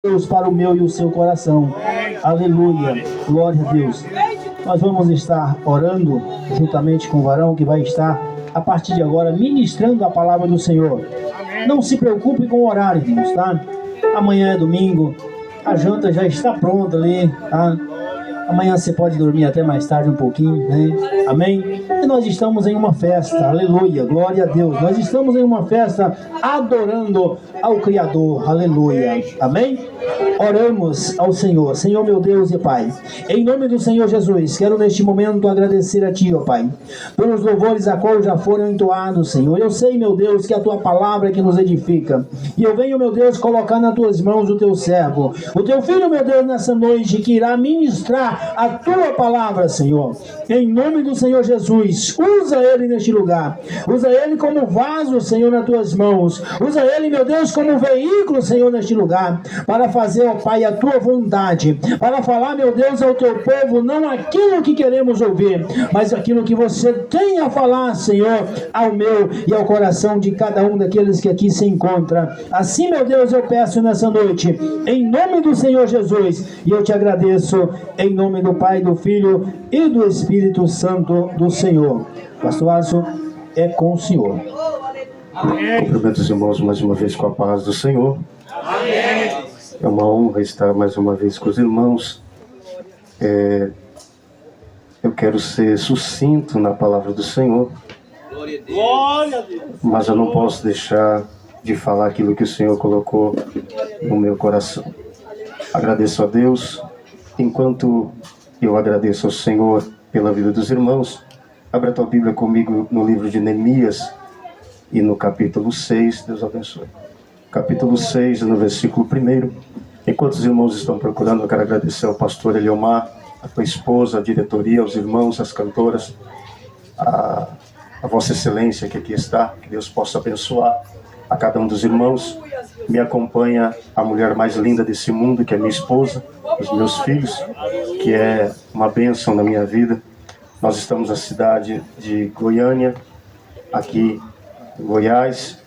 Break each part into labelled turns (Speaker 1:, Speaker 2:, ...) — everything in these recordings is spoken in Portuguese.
Speaker 1: Deus para o meu e o seu coração. Aleluia, glória a Deus. Nós vamos estar orando juntamente com o varão que vai estar a partir de agora ministrando a palavra do Senhor. Não se preocupe com o horário, irmãos, tá? Amanhã é domingo, a janta já está pronta ali, tá? Amanhã você pode dormir até mais tarde um pouquinho, né? Amém? E nós estamos em uma festa, aleluia, glória a Deus. Nós estamos em uma festa adorando ao Criador, aleluia, amém? Oramos ao Senhor. Senhor meu Deus e Pai, em nome do Senhor Jesus, quero neste momento agradecer a Ti, ó Pai, pelos louvores a qual já foram entoados, Senhor. Eu sei, meu Deus, que a Tua palavra é que nos edifica, e eu venho, meu Deus, colocar nas Tuas mãos o Teu servo, o Teu filho, meu Deus, nessa noite, que irá ministrar a Tua palavra, Senhor. Em nome do Senhor Jesus, usa ele neste lugar, usa ele como vaso, Senhor, nas Tuas mãos, usa ele, meu Deus, como veículo, Senhor, neste lugar, para fazer, ó Pai, a Tua vontade, para falar, meu Deus, ao Teu povo, não aquilo que queremos ouvir, mas aquilo que Você tem a falar, Senhor, ao meu e ao coração de cada um daqueles que aqui se encontra. Assim, meu Deus, eu peço nessa noite, em nome do Senhor Jesus, e eu Te agradeço, em nome do Pai, do Filho e do Espírito Santo do Senhor. Pastor Alisson, é com o Senhor.
Speaker 2: Cumprimento os irmãos mais uma vez com a paz do Senhor.
Speaker 3: Amém.
Speaker 2: É uma honra estar mais uma vez com os irmãos. Eu quero ser sucinto na palavra do Senhor, mas eu não posso deixar de falar aquilo que o Senhor colocou no meu coração. Agradeço a Deus. Enquanto eu agradeço ao Senhor pela vida dos irmãos, abra a tua Bíblia comigo no livro de Neemias e no capítulo 6. Deus abençoe. Capítulo 6, no versículo 1. Enquanto os irmãos estão procurando, eu quero agradecer ao pastor Eliomar, a tua esposa, a diretoria, aos irmãos, as cantoras, a Vossa Excelência que aqui está. Que Deus possa abençoar a cada um dos irmãos. Me acompanha a mulher mais linda desse mundo, que é minha esposa, os meus filhos, que é uma bênção na minha vida. Nós estamos na cidade de Goiânia, aqui em Goiás,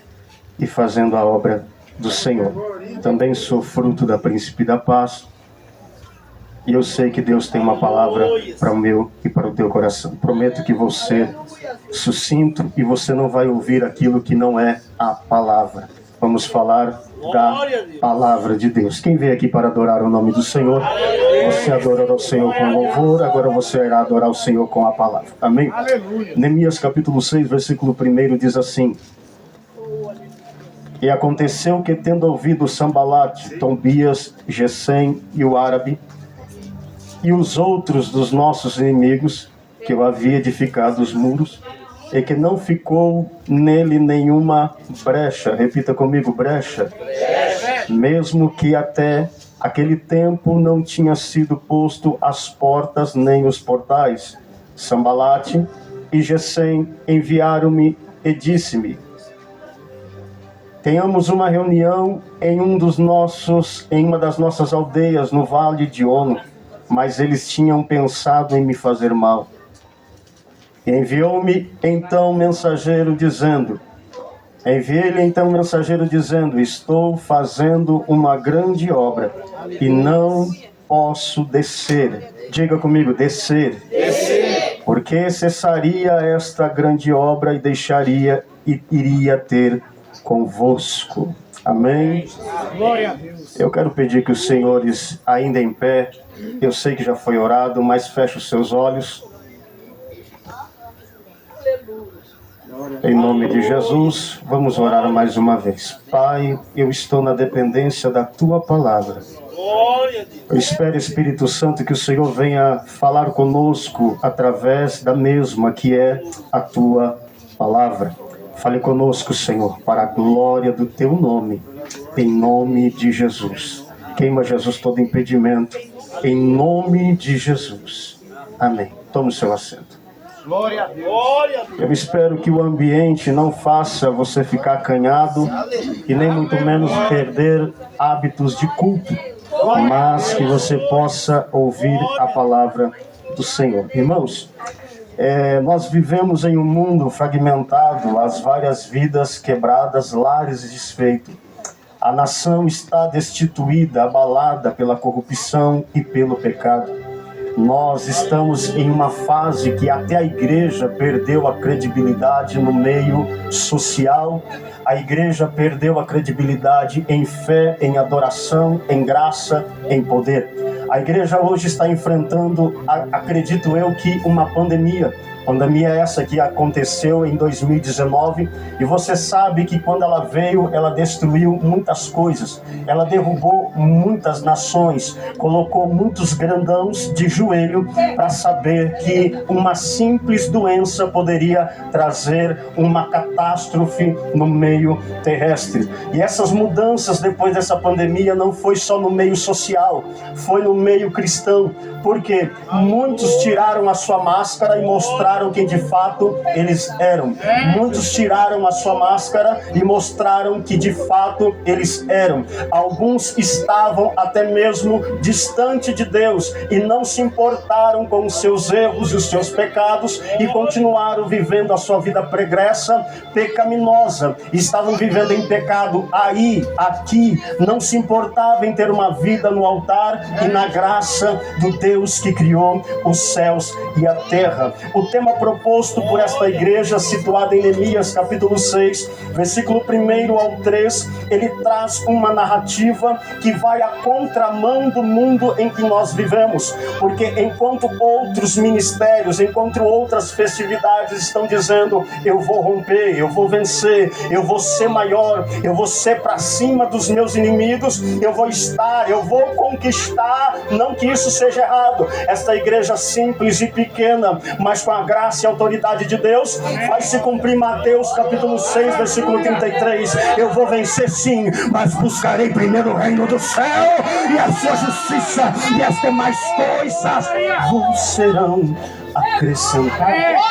Speaker 2: e fazendo a obra do Senhor. Também sou fruto da Príncipe da Paz, e eu sei que Deus tem uma palavra para o meu e para o teu coração. Prometo que vou ser sucinto e você não vai ouvir aquilo que não é a palavra. Vamos falar da palavra de Deus. Quem veio aqui para adorar o nome do Senhor, você adorará o Senhor com louvor, agora você irá adorar o Senhor com a palavra. Amém? Neemias capítulo 6, versículo 1 diz assim: E aconteceu que, tendo ouvido Sambalate, Tobias, Gesem e o árabe, e os outros dos nossos inimigos, que eu havia edificado os muros, e que não ficou nele nenhuma brecha. Repita comigo, brecha. Mesmo que até aquele tempo não tinha sido posto as portas nem os portais. Sambalate e Gesem enviaram-me e disse-me: tenhamos uma reunião em uma das nossas aldeias no vale de Ono. Mas eles tinham pensado em me fazer mal. Enviei-lhe então mensageiro dizendo: estou fazendo uma grande obra e não posso descer. Diga comigo, descer. Porque cessaria esta grande obra e deixaria e iria ter convosco. Amém?
Speaker 3: Glória a Deus.
Speaker 2: Eu quero pedir que os senhores, ainda em pé, eu sei que já foi orado, mas feche os seus olhos. Em nome de Jesus, vamos orar mais uma vez. Pai, eu estou na dependência da Tua palavra. Eu espero, Espírito Santo, que o Senhor venha falar conosco através da mesma, que é a Tua palavra. Fale conosco, Senhor, para a glória do Teu nome, em nome de Jesus. Queima, Jesus, todo impedimento, em nome de Jesus. Amém. Tome o seu assento.
Speaker 3: Glória a Deus.
Speaker 2: Eu espero que o ambiente não faça você ficar acanhado e nem muito menos perder hábitos de culto, mas que você possa ouvir a palavra do Senhor. Irmãos, nós vivemos em um mundo fragmentado, as várias vidas quebradas, lares desfeitos. A nação está destituída, abalada pela corrupção e pelo pecado. Nós estamos em uma fase que até a igreja perdeu a credibilidade no meio social. A igreja perdeu a credibilidade em fé, em adoração, em graça, em poder. A igreja hoje está enfrentando, acredito eu, que uma pandemia. Pandemia essa que aconteceu em 2019, e você sabe que quando ela veio, ela destruiu muitas coisas, ela derrubou muitas nações, colocou muitos grandãos de joelho para saber que uma simples doença poderia trazer uma catástrofe no meio terrestre. E essas mudanças depois dessa pandemia não foi só no meio social, foi no meio cristão, porque muitos tiraram a sua máscara e mostraram quem de fato eles eram. Muitos tiraram a sua máscara e mostraram que de fato eles eram. Alguns estavam até mesmo distante de Deus e não se importaram com os seus erros e os seus pecados e continuaram vivendo a sua vida pregressa, pecaminosa. Estavam vivendo em pecado aí, aqui, não se importavam em ter uma vida no altar e na graça do Deus que criou os céus e a terra. O tema proposto por esta igreja, situada em Neemias capítulo 6, versículo 1 ao 3, ele traz uma narrativa que vai à contramão do mundo em que nós vivemos, porque enquanto outros ministérios, enquanto outras festividades estão dizendo, eu vou romper, eu vou vencer, eu vou ser maior, eu vou ser para cima dos meus inimigos, eu vou estar, eu vou conquistar, não que isso seja errado, esta igreja simples e pequena, mas com a graça e autoridade de Deus, vai se cumprir Mateus capítulo 6, versículo 33, eu vou vencer sim, mas buscarei primeiro o reino do céu e a sua justiça, e as demais coisas vos serão acrescentadas.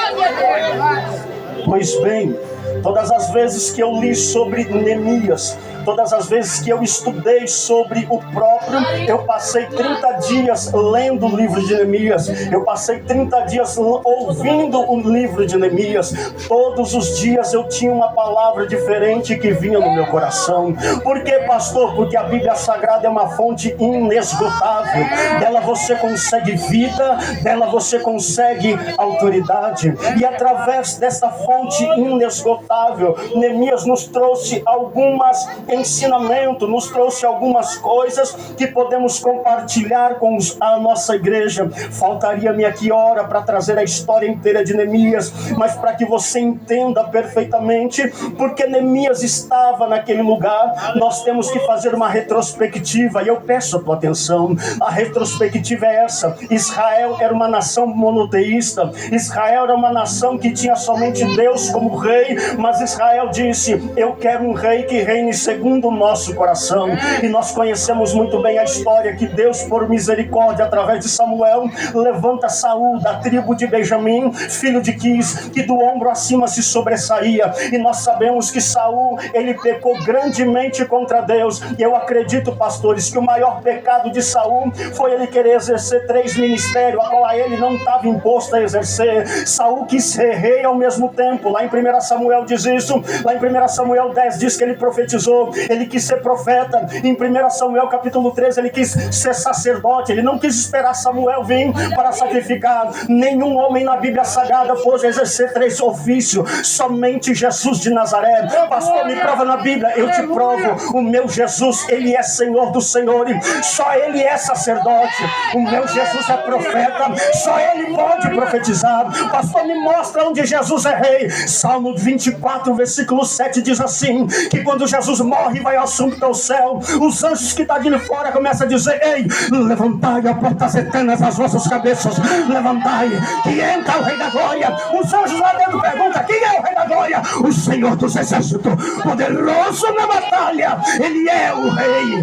Speaker 2: Pois bem, todas as vezes que eu li sobre Neemias, todas as vezes que eu estudei sobre o próprio, eu passei 30 dias lendo o livro de Neemias, eu passei 30 dias ouvindo o livro de Neemias. Todos os dias eu tinha uma palavra diferente que vinha no meu coração. Por quê, pastor? Porque a Bíblia Sagrada é uma fonte inesgotável. Dela você consegue vida, dela você consegue autoridade. E através dessa fonte inesgotável, Neemias nos trouxe algumas ensinamento, nos trouxe algumas coisas que podemos compartilhar com a nossa igreja. Faltaria-me aqui hora para trazer a história inteira de Neemias, mas para que você entenda perfeitamente porque Neemias estava naquele lugar, nós temos que fazer uma retrospectiva, e eu peço a tua atenção. A retrospectiva é essa: Israel era uma nação monoteísta, Israel era uma nação que tinha somente Deus como rei, mas Israel disse, eu quero um rei que reine segundo o nosso coração. E nós conhecemos muito bem a história que Deus, por misericórdia, através de Samuel, levanta Saul da tribo de Benjamim, filho de Quis, que do ombro acima se sobressaía. E nós sabemos que Saul, ele pecou grandemente contra Deus. E eu acredito, pastores, que o maior pecado de Saul foi ele querer exercer 3 ministérios, a qual a ele não estava imposto a exercer. Saul quis ser rei ao mesmo tempo. Lá em 1 Samuel diz isso. Lá em 1 Samuel 10 diz que ele profetizou. Ele quis ser profeta. Em 1 Samuel capítulo 13 ele quis ser sacerdote. Ele não quis esperar Samuel vir para sacrificar. Nenhum homem na Bíblia Sagrada pôde exercer 3 ofícios. Somente Jesus de Nazaré. Pastor, me prova na Bíblia. Eu te provo. O meu Jesus, ele é Senhor dos senhores. Só ele é sacerdote. O meu Jesus é profeta. Só ele pode profetizar. Pastor, me mostra onde Jesus é rei. Salmo 24, versículo 7 diz assim, que quando Jesus morre e vai assunto ao céu, os anjos que estão de fora começam a dizer, ei, levantai a portas eternas as vossas cabeças, levantai, que entra o Rei da Glória. Os anjos lá dentro perguntam, quem é o Rei da Glória? O Senhor dos Exércitos, poderoso na batalha. Ele é o Rei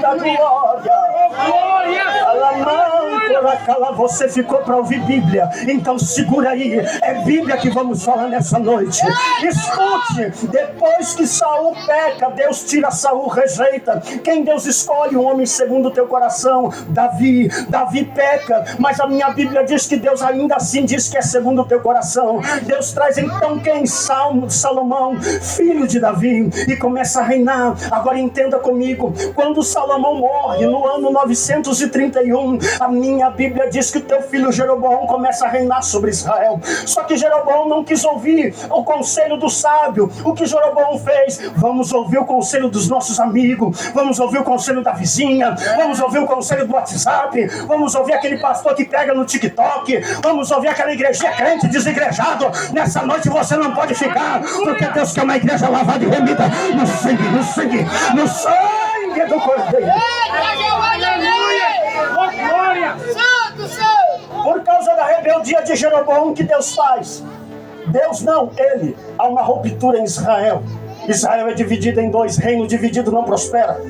Speaker 2: da Glória. Você ficou para ouvir Bíblia, então segura aí, é Bíblia que vamos falar nessa noite. Escute, depois que
Speaker 4: Saul peca, Deus tira Saul, rejeita. Quem Deus escolhe? Um homem segundo o teu coração, Davi. Davi peca, mas a minha Bíblia diz que Deus ainda assim diz que é segundo o teu coração. Deus traz então quem? Salomão, filho de Davi, e começa a reinar. Agora entenda comigo, quando Salomão morre no ano 931, a minha Bíblia diz que o teu filho Jeroboão começa a reinar sobre Israel. Só que Jeroboão não quis ouvir o conselho do sábio. O que Jeroboão fez? Vamos ouvir o conselho dos nossos amigos, vamos ouvir o conselho da vizinha, vamos ouvir o conselho do WhatsApp, vamos ouvir aquele pastor que pega no TikTok, vamos ouvir aquela igrejinha crente desigrejado. Nessa noite você não pode ficar, porque Deus quer uma igreja lavada e remida no sangue do Cordeiro. Por causa da rebeldia de Jeroboão, que Deus faz? Deus não, ele. Há uma ruptura em Israel. Israel é dividido em dois. Reino dividido não prospera.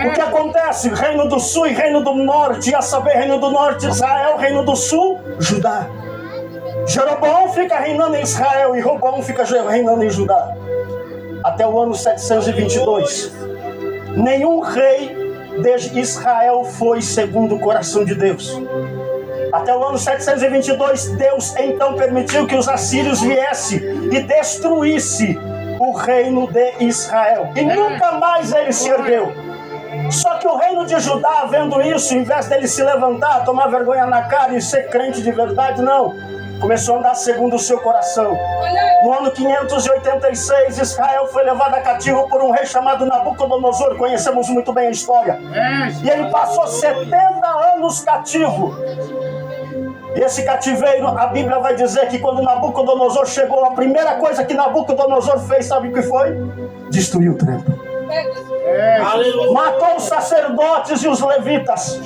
Speaker 4: O que acontece? Reino do sul e reino do norte. A saber, reino do norte, Israel. Reino do sul, Judá. Jeroboão fica reinando em Israel e Roboão fica reinando em Judá. Até o ano 722. Nenhum rei de Israel foi segundo o coração de Deus. Até o ano 722, Deus então permitiu que os assírios viessem e destruíssem o reino de Israel. E nunca mais ele se ergueu. Só que o reino de Judá, vendo isso, em vez dele se levantar, tomar vergonha na cara e ser crente de verdade, não. Começou a andar segundo o seu coração. No ano 586, Israel foi levado a cativo por um rei chamado Nabucodonosor. Conhecemos muito bem a história. E ele passou 70 anos cativo. E esse cativeiro, a Bíblia vai dizer que quando Nabucodonosor chegou, a primeira coisa que Nabucodonosor fez, sabe o que foi? Destruiu o templo. Matou os sacerdotes e os levitas.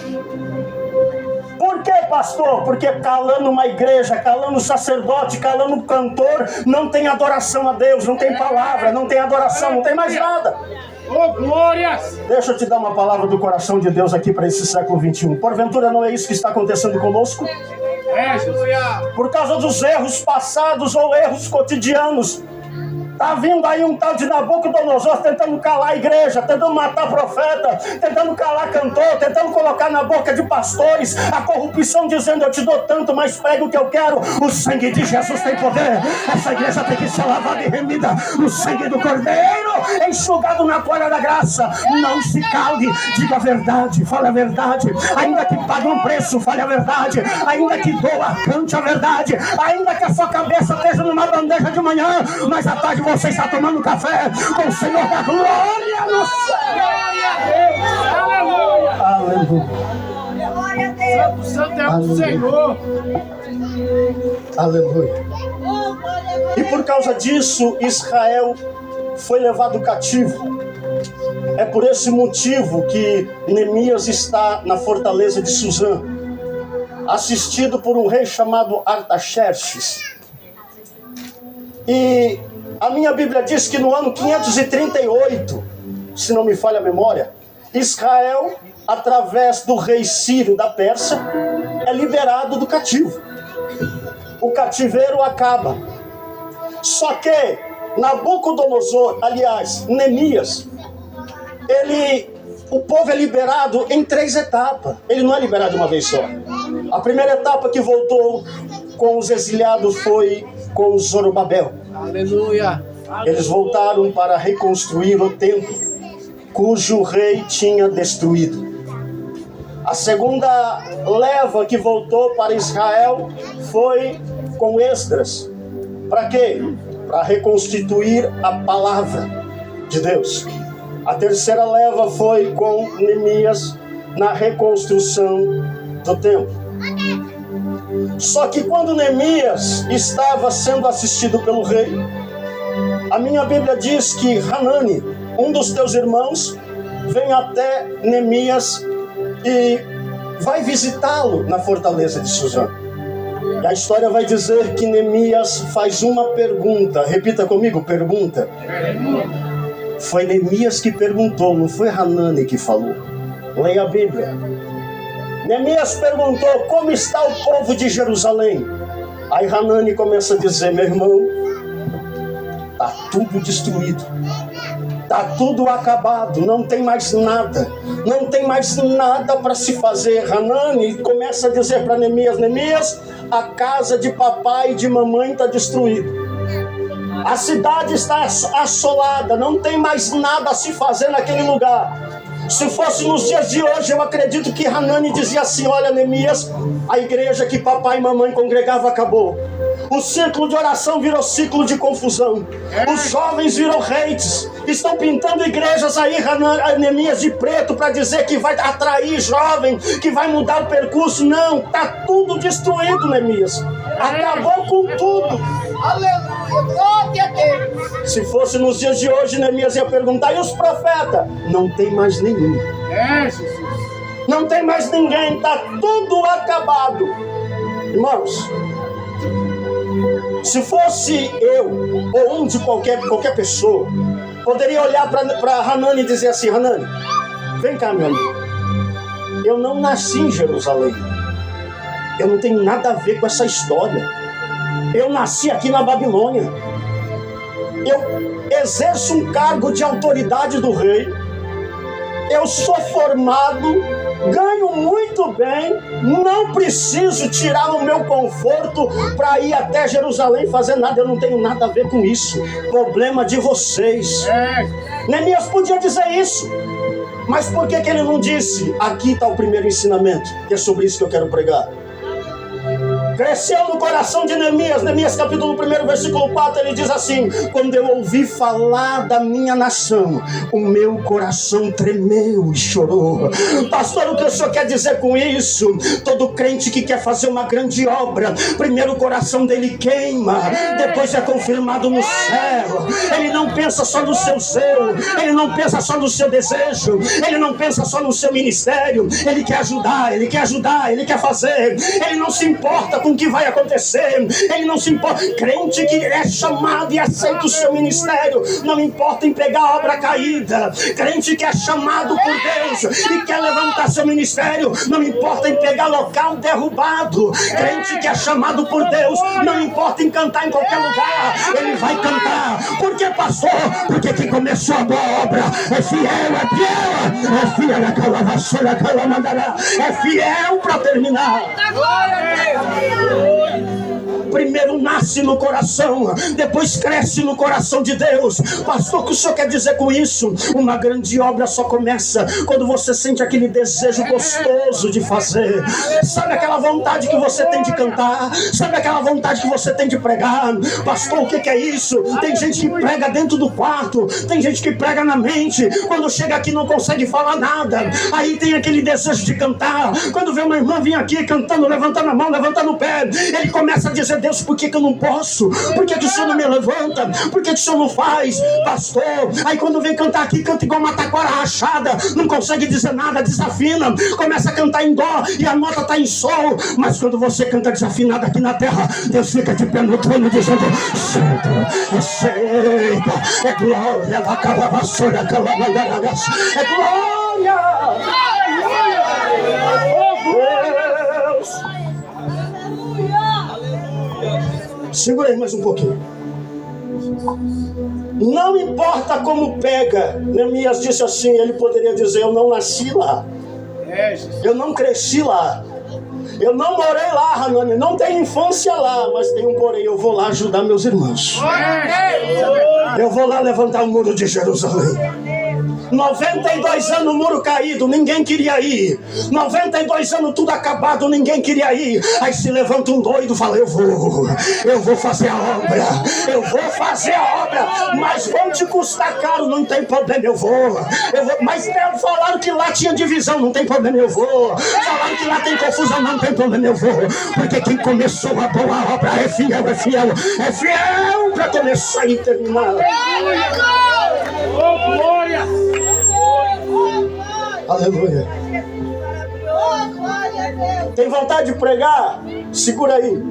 Speaker 4: Por quê, pastor? Porque calando uma igreja, calando o sacerdote, calando o cantor, não tem adoração a Deus, não tem palavra, não tem adoração, não tem mais nada.
Speaker 3: Oh, glórias!
Speaker 4: Deixa eu te dar uma palavra do coração de Deus aqui para esse século 21. Porventura não é isso que está acontecendo conosco? Por causa dos erros passados ou erros cotidianos. Tá vindo aí um tal de Nabucodonosor tentando calar a igreja, tentando matar profeta, tentando calar cantor, tentando colocar na boca de pastores a corrupção, dizendo: eu te dou tanto, mas pega o que eu quero. O sangue de Jesus tem poder. Essa igreja tem que ser lavada e remida no sangue do Cordeiro, enxugado na toalha da graça. Não se cale, diga a verdade, fale a verdade. Ainda que pague um preço, fale a verdade. Ainda que doa, cante a verdade. Ainda que a sua cabeça esteja numa bandeja de manhã, mas à tarde você está tomando café com o Senhor da glória no céu. Aleluia.
Speaker 3: Santo, santo é o Senhor.
Speaker 4: Aleluia. E por causa disso, Israel foi levado cativo. É por esse motivo que Neemias está na fortaleza de Suzã, assistido por um rei chamado Artaxerxes. E a minha Bíblia diz que no ano 538, se não me falha a memória, Israel, através do rei Sírio da Pérsia, é liberado do cativo. O cativeiro acaba. Só que Nabucodonosor, aliás, Neemias, o povo é liberado em 3 etapas. Ele não é liberado de uma vez só. A primeira etapa que voltou com os exiliados foi com Zorobabel.
Speaker 3: Aleluia.
Speaker 4: Eles voltaram para reconstruir o templo, cujo rei tinha destruído. A segunda leva que voltou para Israel foi com Esdras. Para quê? Para reconstituir a palavra de Deus. A terceira leva foi com Neemias na reconstrução do templo. Só que quando Neemias estava sendo assistido pelo rei, a minha Bíblia diz que Hanani, um dos teus irmãos, vem até Neemias e vai visitá-lo na fortaleza de Suzã. E a história vai dizer que Neemias faz uma pergunta. Repita comigo, pergunta. Foi Neemias que perguntou, não foi Hanani que falou. Leia a Bíblia. Neemias perguntou: como está o povo de Jerusalém? Aí Hanani começa a dizer: meu irmão, Está tudo destruído. Está tudo acabado. Não tem mais nada. Não tem mais nada para se fazer. Hanani começa a dizer para Neemias: Neemias, a casa de papai e de mamãe está destruída. A cidade está assolada. Não tem mais nada a se fazer naquele lugar. Se fosse nos dias de hoje, eu acredito que Hanani dizia assim: olha, Neemias, a igreja que papai e mamãe congregavam acabou. O círculo de oração virou ciclo de confusão. Os jovens viram hates. Estão pintando igrejas aí, Neemias, de preto, para dizer que vai atrair jovem, que vai mudar o percurso. Não, está tudo destruído, Neemias. Acabou com tudo.
Speaker 3: Aleluia, glória a Deus.
Speaker 4: Se fosse nos dias de hoje, Neemias ia perguntar: e os profetas? Não tem mais nenhum.
Speaker 3: Jesus.
Speaker 4: Não tem mais ninguém, está tudo acabado. Irmãos, se fosse eu ou um de qualquer pessoa, poderia olhar para Hanani e dizer assim: Hanani, vem cá, meu amigo. Eu não nasci em Jerusalém. Eu não tenho nada a ver com essa história. Eu nasci aqui na Babilônia. Eu exerço um cargo de autoridade do rei. Eu sou formado, ganho muito bem, não preciso tirar o meu conforto para ir até Jerusalém fazer nada. Eu não tenho nada a ver com isso. Problema de vocês. Neemias podia dizer isso, mas por que ele não disse? Aqui está o primeiro ensinamento, que é sobre isso que eu quero pregar. Cresceu no coração de Neemias. Neemias capítulo 1, versículo 4, ele diz assim: quando eu ouvi falar da minha nação, o meu coração tremeu e chorou. Pastor, o que o senhor quer dizer com isso? Todo crente que quer fazer uma grande obra, primeiro o coração dele queima, depois é confirmado no céu. Ele não pensa só no seu zelo, ele não pensa só no seu desejo, ele não pensa só no seu ministério. Ele quer ajudar, ele quer ajudar, ele quer fazer. Ele não se importa com o que vai acontecer. Ele não se importa. Crente que é chamado e aceita o seu ministério, não importa em pegar a obra caída. Crente que é chamado por Deus e quer levantar seu ministério, não importa em pegar local derrubado. Crente que é chamado por Deus, não importa em cantar em qualquer lugar, ele vai cantar. Por que, pastor? Porque quem começou a boa obra é fiel, é fiel, aquela vassoura, aquela mandará, é fiel para terminar. Primeiro nasce no coração, depois cresce no coração de Deus. Pastor, o que o senhor quer dizer com isso? Uma grande obra só começa quando você sente aquele desejo gostoso de fazer. Sabe aquela vontade que você tem de cantar? Sabe aquela vontade que você tem de pregar? Pastor, o que é isso? Tem gente que prega dentro do quarto, tem gente que prega na mente, quando chega aqui não consegue falar nada. Aí tem aquele desejo de cantar. Quando vê uma irmã vir aqui cantando, levantando a mão, levantando o pé, ele começa a dizer: Deus, por que eu não posso? Por que o senhor não me levanta? Por que o senhor não faz? Pastor, aí quando vem cantar aqui, canta igual uma taquara rachada, não consegue dizer nada, desafina, começa a cantar em dó e a nota está em sol. Mas quando você canta desafinado aqui na terra, Deus fica de pé no trono dizendo: Santo, é seita, é glória, aquela vassoura, aquela mandaragas, é glória. Segura aí mais um pouquinho. Não importa como pega. Neemias disse assim, ele poderia dizer: eu não nasci lá, eu não cresci lá, eu não morei lá, Hanani, não tenho infância lá, mas tem um porém: eu vou lá ajudar meus irmãos. Eu vou lá levantar o muro de Jerusalém. 92 anos o muro caído, ninguém queria ir. 92 anos tudo acabado, ninguém queria ir. Aí se levanta um doido e fala: eu vou fazer a obra, eu vou fazer a obra, mas vão te custar caro, não tem problema, eu vou. Mas falaram que lá tinha divisão, não tem problema, eu vou. Falaram que lá tem confusão, não tem problema, eu vou. Porque quem começou a boa obra é fiel para começar e terminar.
Speaker 3: Oh, glória!
Speaker 4: Aleluia. Tem vontade de pregar? Segura aí.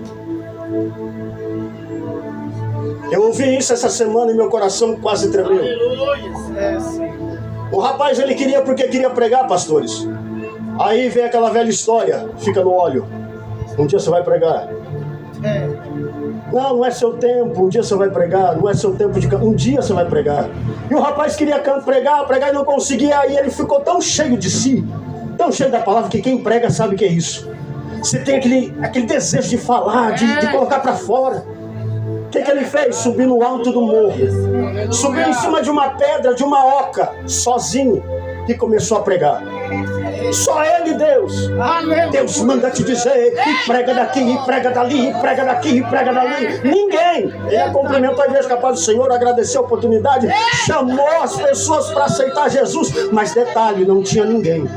Speaker 4: Eu ouvi isso essa semana e meu coração quase tremeu. O rapaz, ele queria porque queria pregar, pastores. Aí vem aquela velha história, fica no óleo. Um dia você vai pregar. Não é seu tempo, um dia você vai pregar, não é seu tempo de um dia você vai pregar. E o rapaz queria pregar e não conseguia, aí ele ficou tão cheio de si, tão cheio da palavra, que quem prega sabe o que é isso. Você tem aquele desejo de falar, de colocar para fora. O que ele fez? Subiu no alto do morro, subiu em cima de uma pedra, de uma oca, sozinho, e começou a pregar. Só ele, Deus. Deus manda te dizer, e prega daqui, e prega dali, e prega daqui, e prega dali. Ninguém. Ele cumprimentou a igreja capaz do Senhor, agradeceu a oportunidade, chamou as pessoas para aceitar Jesus, mas detalhe, não tinha ninguém.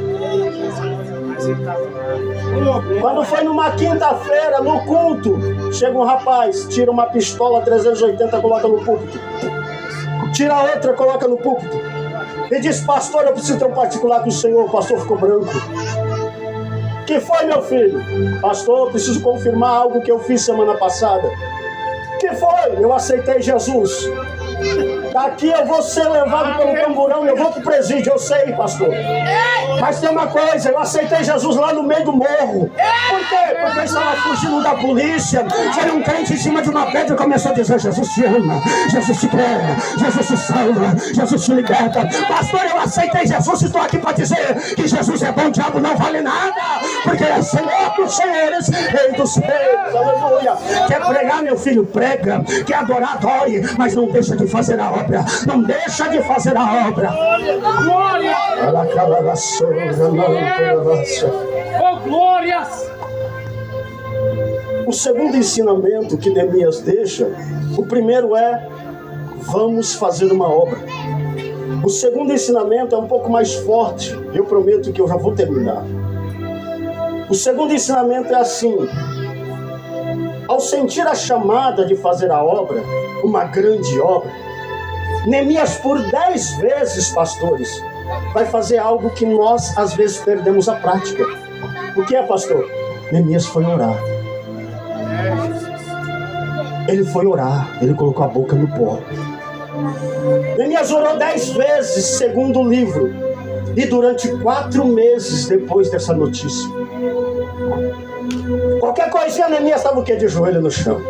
Speaker 4: Quando foi numa quinta-feira, no culto, chega um rapaz, tira uma pistola 380, coloca no púlpito. Tira outra, coloca no púlpito. E diz, pastor, eu preciso ter um particular com o senhor. O pastor ficou branco. Que foi, meu filho? Pastor, eu preciso confirmar algo que eu fiz semana passada. Que foi? Eu aceitei Jesus. Daqui eu vou ser levado pelo tamborão e eu vou pro presídio, eu sei, pastor. Mas tem uma coisa, eu aceitei Jesus lá no meio do morro. Por quê? Porque eu estava fugindo da polícia. Foi um crente em cima de uma pedra e começou a dizer, Jesus te ama, Jesus te quer, Jesus te salva, Jesus te liberta. Pastor, eu aceitei Jesus e estou aqui para dizer que Jesus é bom, o diabo não vale nada. Porque é Senhor dos senhores, Rei dos reis, aleluia. Quer pregar, meu filho? Prega. Quer adorar? Adore. Mas não deixa de fazer a obra. Não deixa de fazer a obra.
Speaker 3: Glória! Oh, glórias!
Speaker 4: O segundo ensinamento que Neemias deixa, o primeiro é, vamos fazer uma obra. O segundo ensinamento é um pouco mais forte, eu prometo que eu já vou terminar. O segundo ensinamento é assim, ao sentir a chamada de fazer a obra, uma grande obra, Neemias por 10 vezes, pastores, vai fazer algo que nós às vezes perdemos a prática. O que é, pastor? Neemias foi orar. Ele foi orar, ele colocou a boca no pó. Neemias orou 10 vezes, segundo o livro, e durante 4 meses depois dessa notícia. Qualquer coisinha, Neemias estava o quê? De joelho no chão.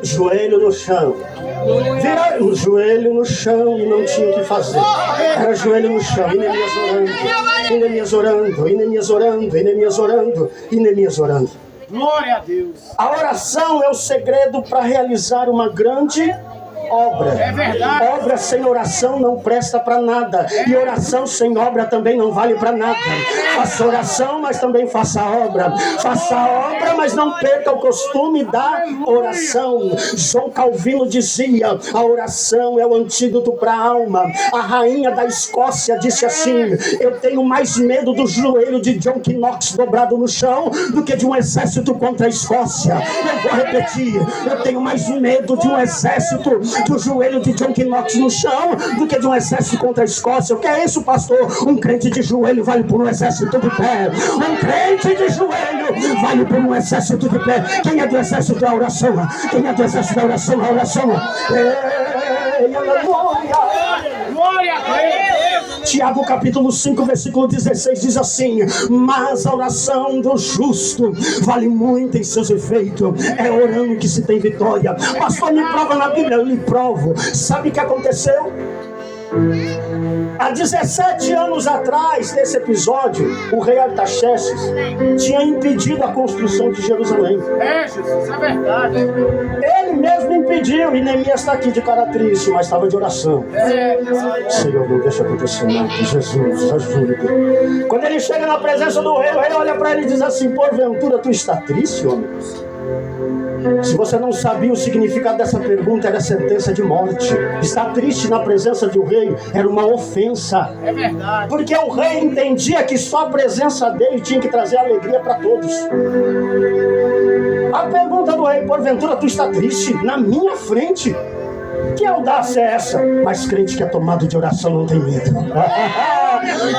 Speaker 4: Joelho no chão. Vira o joelho no chão e não tinha o que fazer. Era joelho no chão, e Neemias orando, e Neemias orando, e Neemias orando, e Neemias orando, e Neemias orando.
Speaker 3: Glória a Deus.
Speaker 4: A oração é o segredo para realizar uma grande obra.
Speaker 3: É verdade.
Speaker 4: Obra sem oração não presta para nada. E oração sem obra também não vale para nada. Faça oração, mas também faça obra. Faça obra, mas não perca o costume da oração. João Calvino dizia, a oração é o antídoto para a alma. A rainha da Escócia disse assim, eu tenho mais medo do joelho de John Knox dobrado no chão do que de um exército contra a Escócia. Eu vou repetir, eu tenho mais medo de um exército do joelho de John Knox no chão do que de um exército contra a Escócia. O que é isso, pastor? Um crente de joelho vale por um exército de pé. Um crente de joelho vale por um exército de pé. Quem é do exército da oração? Quem é do exército da oração? A oração. Ei, aleluia.
Speaker 3: Glória a Deus.
Speaker 4: Tiago capítulo 5, versículo 16 diz assim, mas a oração do justo vale muito em seus efeitos. É orando que se tem vitória. Pastor, me prova na Bíblia. Eu lhe provo. Sabe o que aconteceu? Há 17 anos atrás desse episódio, o rei Artaxerxes tinha impedido a construção de Jerusalém.
Speaker 3: É, Jesus, é verdade.
Speaker 4: Ele mesmo impediu, e Neemias está aqui de cara triste, mas estava de oração. Senhor, não deixa acontecer nada. Jesus, ajuda. Quando ele chega na presença do rei, o rei olha para ele e diz assim, porventura tu está triste, homem? Se você não sabia o significado dessa pergunta, era sentença de morte. Estar triste na presença de um rei era uma ofensa.
Speaker 3: É verdade.
Speaker 4: Porque o rei entendia que só a presença dele tinha que trazer alegria para todos. A pergunta do rei, porventura tu está triste na minha frente? Que audácia é essa? Mas crente que é tomado de oração não tem medo.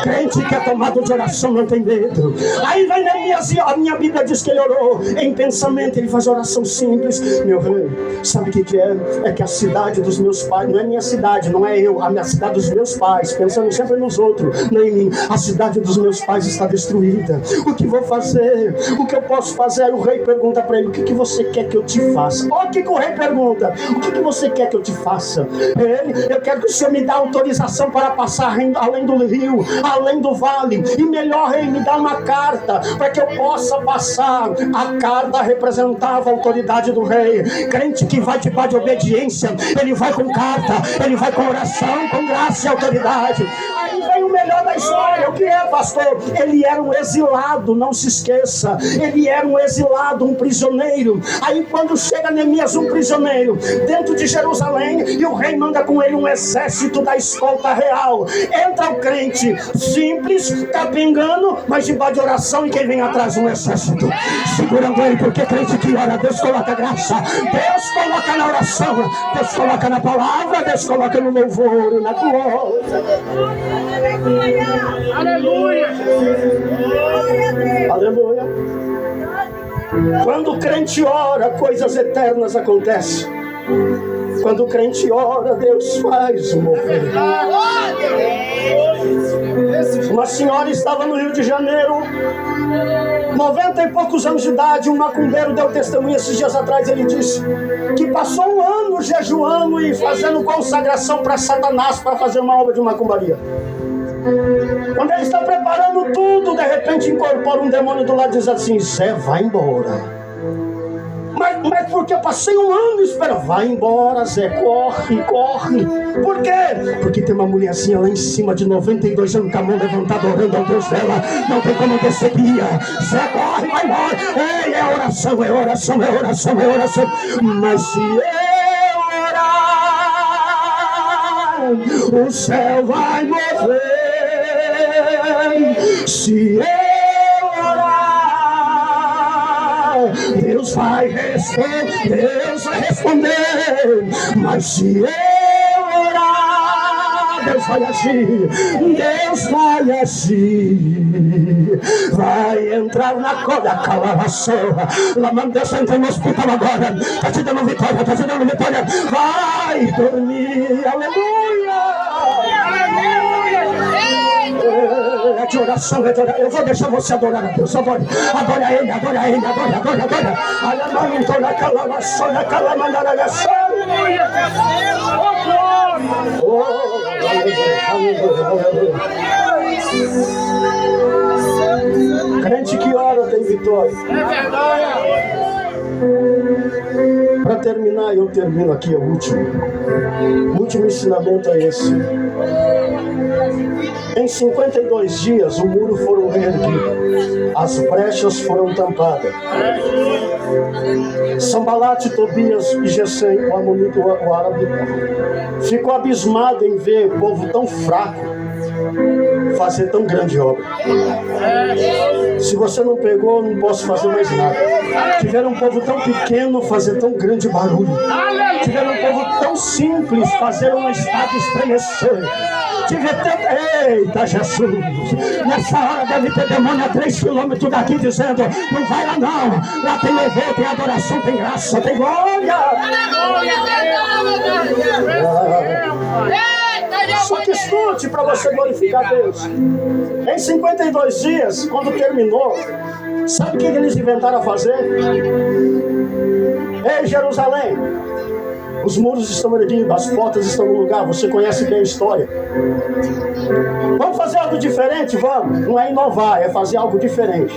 Speaker 4: Crente que é tomado de oração não tem medo. Aí vai Neemias e a minha Bíblia diz que ele orou em pensamento, ele faz oração simples. Meu rei, sabe o que é? É que a cidade dos meus pais, não é minha cidade, não é eu, a minha cidade dos meus pais, pensando sempre nos outros, não em mim. A cidade dos meus pais está destruída. O que vou fazer? O que eu posso fazer? Aí o rei pergunta para ele: o que você quer que eu te faça? Olha o que o rei pergunta: o que você quer que eu te faça? Eu quero que o Senhor me dê autorização para passar além do rio, além do vale, e melhor, rei, me dá uma carta para que eu possa passar. A carta representava a autoridade do rei. Crente que vai debaixo de obediência, ele vai com carta, ele vai com oração, com graça e autoridade. Aí vem o melhor da história. O que é, pastor? Ele era um exilado, não se esqueça. Ele era um exilado, um prisioneiro. Aí quando chega Neemias, um prisioneiro, dentro de Jerusalém, e o rei manda com ele um exército da escolta real. Entra o crente simples, capengando, mas debaixo de oração, e quem vem atrás? Um exército segurando ele, porque crente que ora, Deus coloca graça, Deus coloca na oração, Deus coloca na palavra, Deus coloca no louvor, na glória.
Speaker 3: Aleluia!
Speaker 4: Aleluia! Quando o crente ora, coisas eternas acontecem. Quando o crente ora, Deus faz o mover. Uma senhora estava no Rio de Janeiro, 90 e poucos anos de idade. Um macumbeiro deu testemunho esses dias atrás. Ele disse que passou um ano jejuando e fazendo consagração para Satanás, para fazer uma obra de macumbaria. Quando ele está preparando tudo, de repente incorpora um demônio do lado e diz assim: Zé, vai embora. Mas porque eu passei um ano esperando. Vai embora, Zé, corre. Por quê? Porque tem uma mulherzinha lá em cima de 92 anos com a mão levantada orando ao Deus dela. Não tem como descer guia. Zé, corre, vai embora. Ei, é oração. Mas se eu orar, o céu vai mover. Se eu Deus vai responder, mas se eu orar, Deus vai agir, vai entrar na corda, calavação, lá Deus entra no hospital agora, está te dando vitória, vai dormir, aleluia. É de oração, eu vou deixar você adorar a Deus. Adore a Ele. Crente que ora tem vitória.
Speaker 3: É verdade.
Speaker 4: Para terminar, eu termino aqui, o último ensinamento é esse. Em 52 dias o muro foram reerguido, as brechas foram tampadas. Sanbalate, Tobias e Gesem, o amonita, o árabe, ficou abismado em ver o povo tão fraco fazer tão grande obra. Se você não pegou, não posso fazer mais nada. Tiveram um povo tão pequeno fazer tão grande barulho. Tiveram um povo tão simples fazer uma estátua estremecer. Eita Jesus, nessa hora deve ter demônio a 3 quilômetros daqui dizendo: não vai lá não, lá tem louvor, tem adoração, tem graça, tem glória. Só que escute para você glorificar Deus. Em 52 dias, quando terminou, sabe o que eles inventaram a fazer? Ei, Jerusalém, os muros estão erguidos, as portas estão no lugar, você conhece bem a história. Vamos fazer algo diferente? Vamos. Não é inovar, é fazer algo diferente.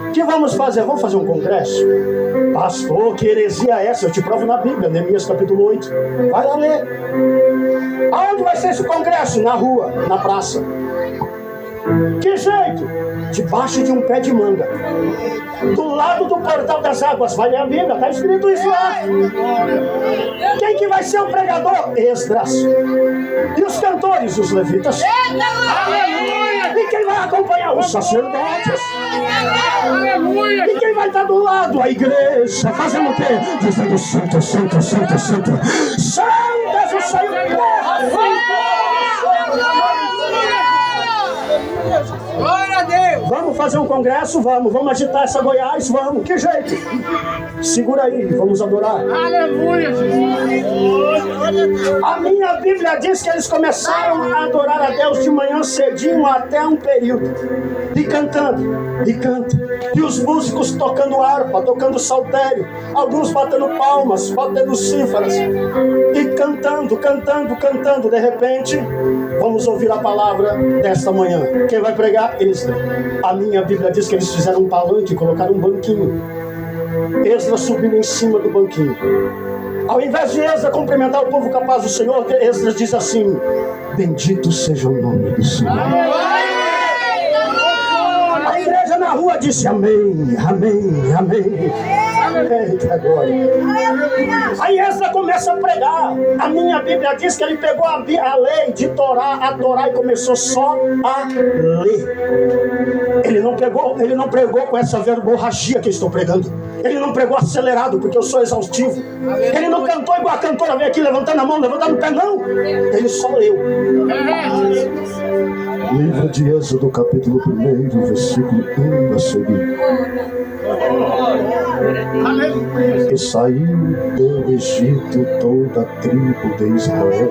Speaker 4: O que vamos fazer? Vamos fazer um congresso? Pastor, que heresia é essa? Eu te provo na Bíblia, Neemias capítulo 8. Vai lá ler. Aonde vai ser esse congresso? Na rua, na praça. Que jeito? Debaixo de um pé de manga, do lado do portal das águas. Vai ler a Bíblia, está escrito isso lá. Quem que vai ser o pregador? Esdras. E os cantores? Os levitas. E quem vai acompanhar? Os sacerdotes. E quem vai estar do lado? A igreja. Fazendo o quê? Dizendo: santo, santo, santo, santo. Santo és o Senhor.
Speaker 3: Glória a Deus.
Speaker 4: Vamos fazer um congresso? Vamos agitar essa Goiás? Vamos, que jeito? Segura aí, vamos adorar.
Speaker 3: Aleluia, Jesus.
Speaker 4: A minha Bíblia diz que eles começaram a adorar a Deus de manhã cedinho até um período. E cantando, e canta. E os músicos tocando harpa, tocando saltério. Alguns batendo palmas, batendo cífaras. E cantando, cantando, cantando. De repente, vamos ouvir a palavra desta manhã. Quem vai pregar? Eles. A minha Bíblia diz que eles fizeram um palanque e colocaram um banquinho. Esdras subiu em cima do banquinho. Ao invés de Esdras cumprimentar o povo capaz do Senhor, Esdras diz assim: bendito seja o nome do Senhor. A igreja na rua disse amém, amém, amém. Eita glória. Aí Esdras começa a pregar. A minha Bíblia diz que ele pegou a lei de a Torá e começou só a ler. Ele não pregou com essa verborragia que eu estou pregando. Ele não pregou acelerado, porque eu sou exaustivo. Ele não cantou igual a cantora veio aqui levantando a mão, levantando o pé, não. Ele só leu. Livro de Êxodo, capítulo 1, versículo 1 a seguir. E saiu do Egito toda a tribo de Israel.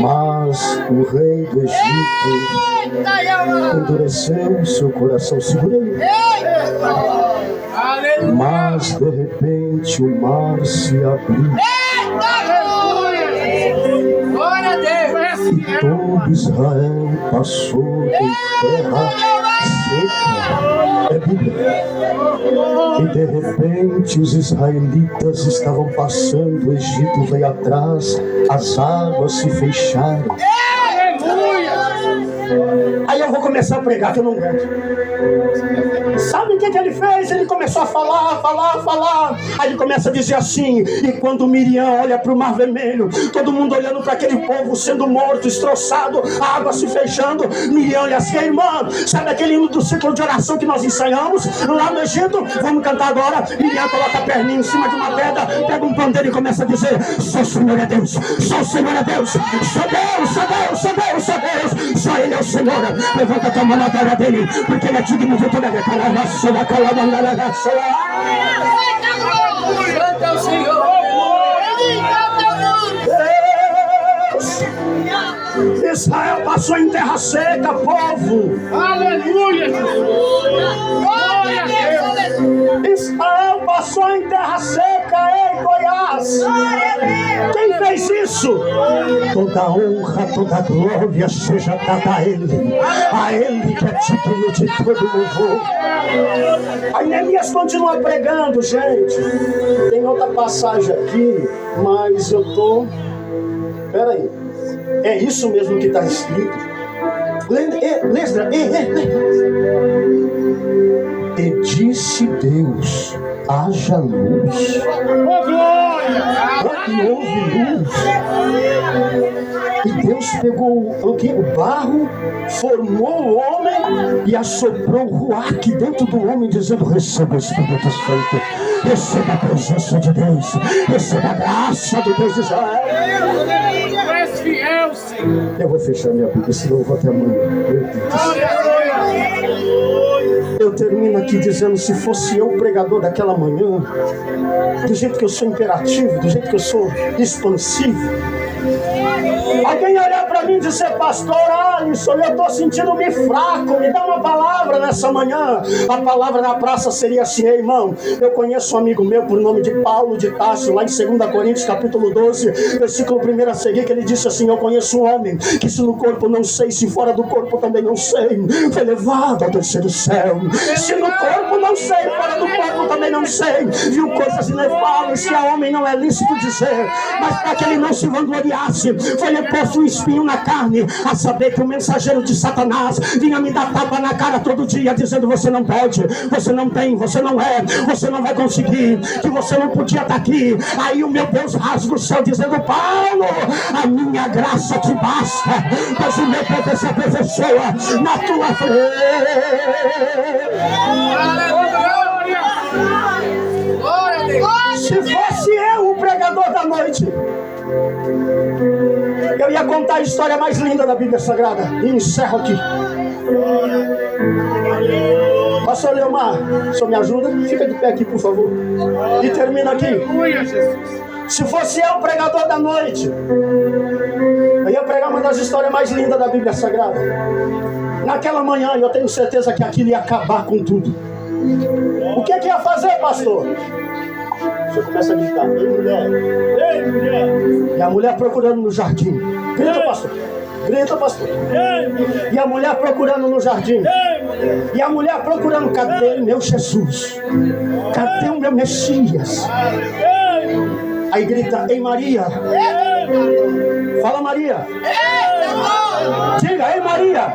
Speaker 4: Mas o rei do Egito endureceu seu coração. Segurei. Mas de repente o mar se abriu.
Speaker 3: Glória a Deus.
Speaker 4: E todo Israel passou em terra seca. É Bíblia. E de repente os israelitas estavam passando, o Egito veio atrás, as águas se fecharam. Aí eu vou começar a pregar, que eu não aguento. Sabe o que ele fez? Ele começou a falar. Aí ele começa a dizer assim: e quando Miriam olha para o Mar Vermelho, todo mundo olhando para aquele povo sendo morto, destroçado, a água se fechando, Miriam olha assim: irmã, sabe aquele hino do ciclo de oração que nós ensaiamos lá no Egito? Vamos cantar agora. Miriam coloca a perninha em cima de uma pedra, pega um pandeiro e começa a dizer: só o Senhor é Deus, só o Senhor é Deus, só Deus, só Deus, só Deus, só Deus, só Ele é o Senhor. Levanta a tua mão na cara dele, porque Ele é digno de toda a
Speaker 3: Canta o Senhor.
Speaker 4: Deus. Israel passou em terra seca, povo.
Speaker 3: Aleluia, Jesus. Glória a Deus.
Speaker 4: Israel passou em terra seca, ei Goiás. Quem fez isso? Toda honra, toda glória seja dada a Ele que é digno de todo louvor. Aí Neemias continua pregando, gente. Tem outra passagem aqui, mas eu tô... Peraí. É isso mesmo que está escrito? E disse Deus: haja luz. E houve luz. E Deus pegou o barro, formou o homem e assoprou o ruach dentro do homem, dizendo: receba o Espírito Santo, receba a presença de Deus, receba a graça de Deus de Israel.
Speaker 3: Fiel, Senhor.
Speaker 4: Eu vou fechar minha Bíblia, senão eu vou até amanhã. Meu Deus. Eu termino aqui dizendo: se fosse eu o pregador daquela manhã, do jeito que eu sou imperativo, do jeito que eu sou expansivo, alguém olhar para mim e dizer: pastor Alisson, eu estou sentindo-me fraco, me dá uma palavra nessa manhã. A palavra na praça seria assim: ei, irmão, eu conheço um amigo meu por nome de Paulo de Tarso, lá em 2 Coríntios capítulo 12, versículo 1 a seguir, que ele disse assim: eu conheço um homem que se no corpo não sei, se fora do corpo também não sei, foi levado ao terceiro céu. Se no corpo não sei, fora do corpo também não sei, viu coisas inefáveis que a homem não é lícito dizer, mas para que ele não se vangloriasse, foi-lhe posto um espinho na carne, a saber que o mensageiro de Satanás vinha me dar tapa na cara todo dia, dizendo: você não pode, você não tem, você não é, você não vai conseguir, que você não podia estar aqui. Aí o meu Deus rasga o céu, dizendo: Paulo, a minha graça te basta, pois o meu poder se aperfeiçoa na tua frente. Se fosse eu o pregador da noite, Eu ia contar a história mais linda da Bíblia Sagrada. E encerro aqui. Pastor Leomar, o senhor me ajuda? Fica de pé aqui, por favor. E termina aqui. Se fosse eu, pregador da noite, eu ia pregar uma das histórias mais lindas da Bíblia Sagrada. Naquela manhã, eu tenho certeza que aquilo ia acabar com tudo. O que ia fazer, pastor? O senhor começa a gritar: ei, mulher! Ei, mulher! E a mulher procurando no jardim. Grita, pastor! Grita, pastor! E a mulher procurando no jardim. E a mulher procurando: cadê meu Jesus? Cadê o meu Messias? Aí grita: ei, Maria! Fala, Maria! Diga: ei, Maria!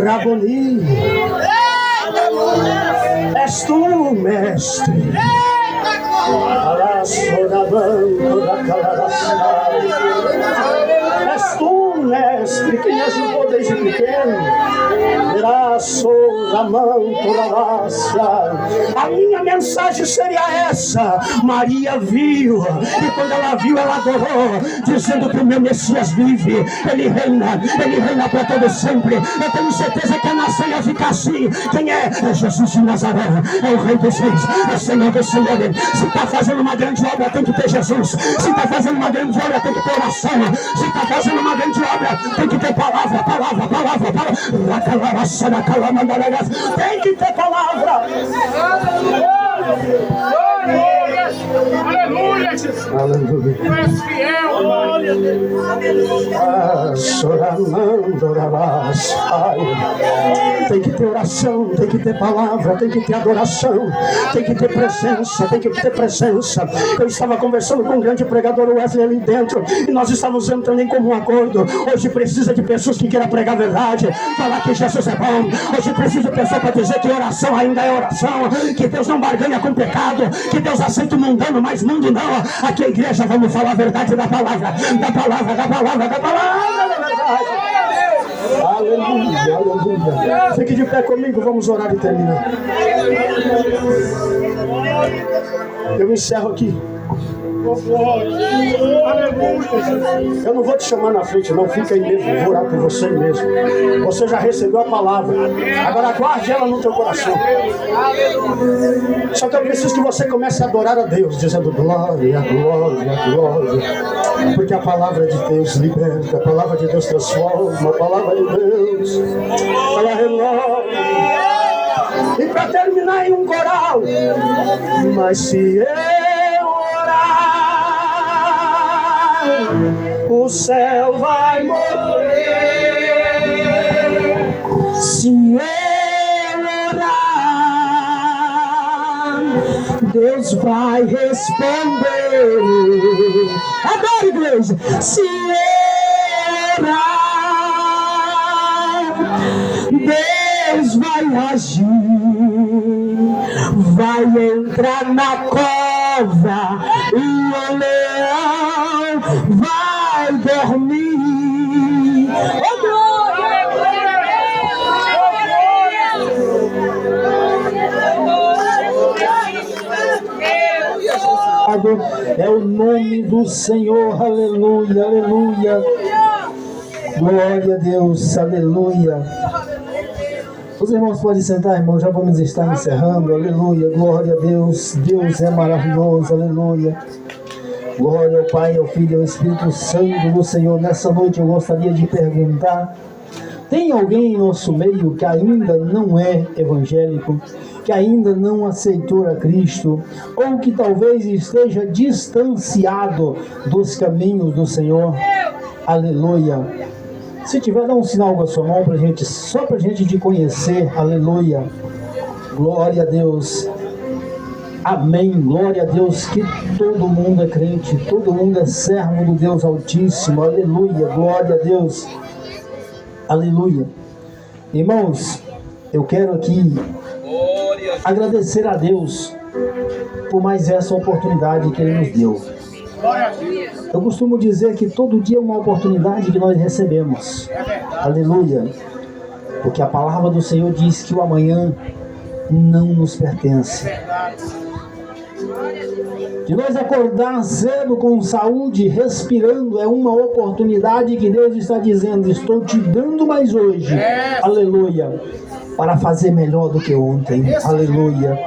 Speaker 4: Raboni! És tu, mestre? És tu, mestre, que me ajudou desde pequeno. A minha mensagem seria essa: Maria viu, e quando ela viu, ela adorou, dizendo que o meu Messias vive, ele reina para todo sempre. Eu tenho certeza que a nação ia ficar assim: quem é? É Jesus de Nazaré, é o Rei dos Reis, é o Senhor dos Senhores. Se está fazendo uma grande obra, tem que ter Jesus. Se está fazendo uma grande obra, tem que ter oração. Se está fazendo uma grande obra, tem que ter palavra. Tem que ter palavra.
Speaker 3: Aleluia, Jesus.
Speaker 4: Aleluia.
Speaker 3: Tu és fiel, glória a Deus.
Speaker 4: Tem que ter oração, tem que ter palavra, tem que ter adoração, tem que ter presença, tem que ter presença. Eu estava conversando com um grande pregador, Wesley, ali dentro, e nós estávamos entrando em comum acordo. Hoje precisa de pessoas que queiram pregar a verdade, falar que Jesus é bom. Hoje precisa de pessoas para dizer que oração ainda é oração, que Deus não barganha com pecado, que Deus aceita o mundano, mas mundo não. Aqui a igreja, vamos falar a verdade da palavra, da palavra da verdade. Aleluia, aleluia. Fique de pé comigo, vamos orar e terminar. Eu encerro aqui. Eu não vou te chamar na frente, não. Fica aí mesmo, eu vou orar por você mesmo. Você já recebeu a palavra, agora guarde ela no teu coração. Só que eu preciso que você comece a adorar a Deus, dizendo glória, glória, glória. Porque a palavra de Deus liberta, a palavra de Deus transforma, a palavra de Deus ela renova. E para terminar em um coral: mas se eu orar, o céu vai morrer. Se eu orar, Deus vai responder. Adoro, igreja. Se eu orar, Deus vai agir, vai entrar na cova e o leão vai dormir. Oh, glória! É o nome do Senhor, aleluia, aleluia. Glória a Deus, aleluia. Os irmãos podem sentar, irmãos, já vamos estar encerrando, aleluia, glória a Deus. Deus é maravilhoso, aleluia. Glória ao Pai, ao Filho e ao Espírito Santo do Senhor. Nessa noite eu gostaria de perguntar: tem alguém em nosso meio que ainda não é evangélico, que ainda não aceitou a Cristo, ou que talvez esteja distanciado dos caminhos do Senhor? Aleluia. Se tiver, dá um sinal com a sua mão pra gente, só pra gente te conhecer. Aleluia. Glória a Deus. Amém. Glória a Deus, que todo mundo é crente, todo mundo é servo do Deus Altíssimo. Aleluia. Glória a Deus. Aleluia. Irmãos, eu quero aqui agradecer a Deus por mais essa oportunidade que Ele nos deu. Eu costumo dizer que todo dia é uma oportunidade que nós recebemos. Aleluia. Porque a palavra do Senhor diz que o amanhã não nos pertence.
Speaker 1: De nós acordar cedo com saúde, respirando, é uma oportunidade que Deus está dizendo, estou te dando mais hoje, aleluia, para fazer melhor do que ontem, aleluia.